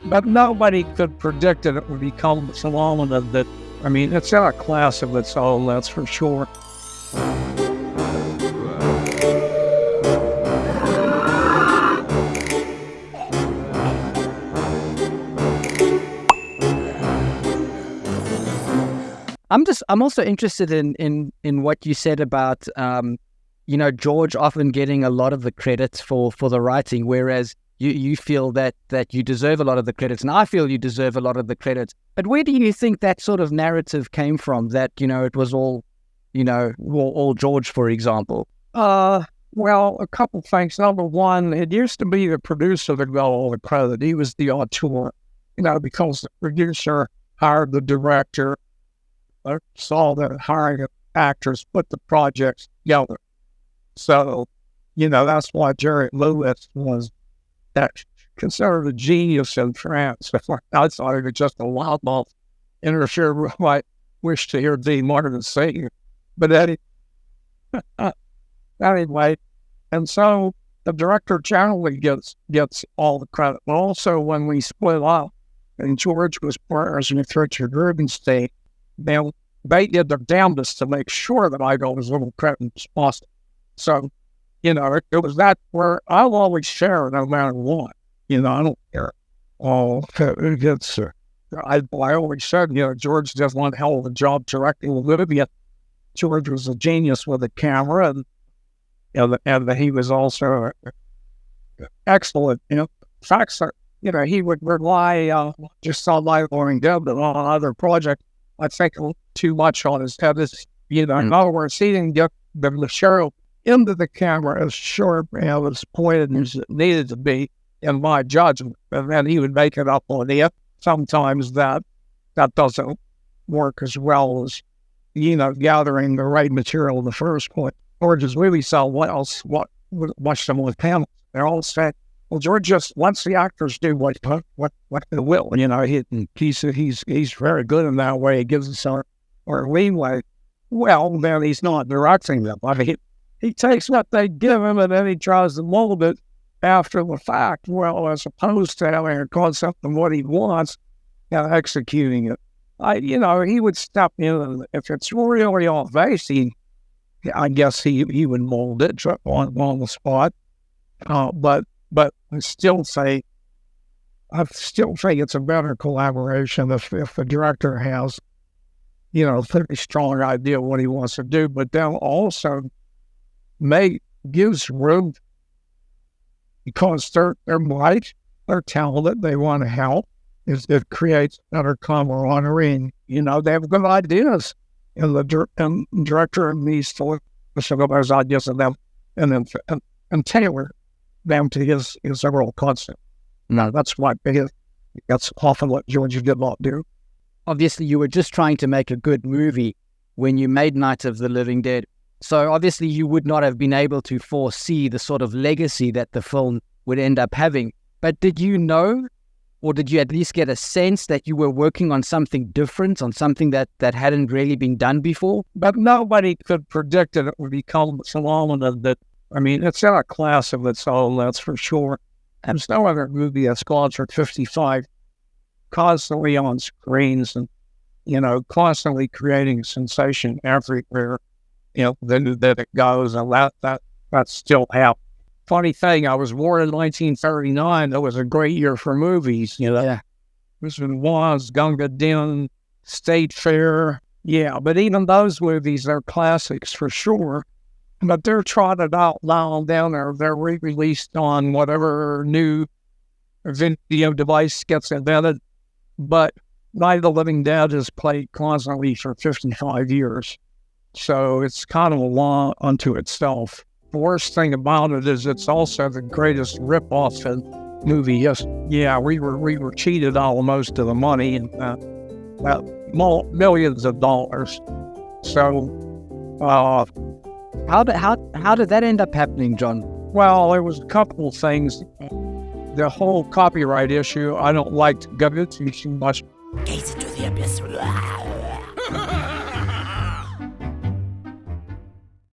But nobody could predict that it would become a phenomenon that, I mean, it's in a class of its own, that's for sure. I'm also interested in what you said about George often getting a lot of the credits for the writing, whereas you feel that you deserve a lot of the credits, and I feel you deserve a lot of the credits. But where do you think that sort of narrative came from, that, it was all George, for example? Well, a couple things. Number one, it used to be the producer that got all the credit. He was the auteur, because the producer hired the director, saw the hiring of actors, put the projects together. So, that's why Jerry Lewis was considered a genius in France. I thought he was just a loudmouth interfere with my wish to hear Dean Martin sing. But anyway, and so the director generally gets all the credit. But also when we split up and George was partners with Richard Rubenstein, they did their damnedest to make sure that I got as little credit as possible. So, it was that where I'll always share no matter what. I don't care. I always said, George does one hell of a job directing Olivia. George was a genius with a camera, and he was also excellent. Facts are, he would rely just on my Lauren Deb, but on other projects. I think too much on his head. In other words, he didn't get the material into the camera as sharp and as pointed as it needed to be, in my judgment. And then he would make it up on the sometimes that doesn't work as well as, gathering the right material in the first point. Or just really saw watch them with panels. They're all saying, well, George just lets the actors do what they will. He's very good in that way. He gives us our leeway. Well, then he's not directing them. I mean, he takes what they give him and then he tries to mold it after the fact. Well, as opposed to having a concept of what he wants and executing it. He would step in, and if it's really off base, I guess he would mold it on the spot. But I still think it's a better collaboration if the director has, a pretty strong idea of what he wants to do, but then also gives room because they're bright, they're talented, they want to help. It creates better camaraderie, and they have good ideas, and the director needs to listen to those ideas of them and tailor them to his overall concept. No, that's often what George did not do. Obviously, you were just trying to make a good movie when you made Night of the Living Dead. So obviously you would not have been able to foresee the sort of legacy that the film would end up having. But did you know, or did you at least get a sense that you were working on something different, on something that hadn't really been done before? But nobody could predict that it would become a phenomenon that, I mean, it's in a class of its own, that's for sure. There's no other movie that's gone for 55, constantly on screens and, constantly creating sensation everywhere, that it goes, and that still happens. Funny thing, I was born in 1939. That was a great year for movies, Yeah. Wizard of Oz, Gunga Din, State Fair. Yeah, but even those movies, they're classics for sure. But they're trotted out now and then, or they're re-released on whatever new video device gets invented. But Night of the Living Dead has played constantly for 55 years. So it's kind of a law unto itself. The worst thing about it is it's also the greatest rip-off in movie history. Yeah, we were cheated out of most of the money, and millions of dollars. So, how did that end up happening, John? Well, there was a couple of things. The whole copyright issue, I don't like to go into too much. Gaze into the abyss.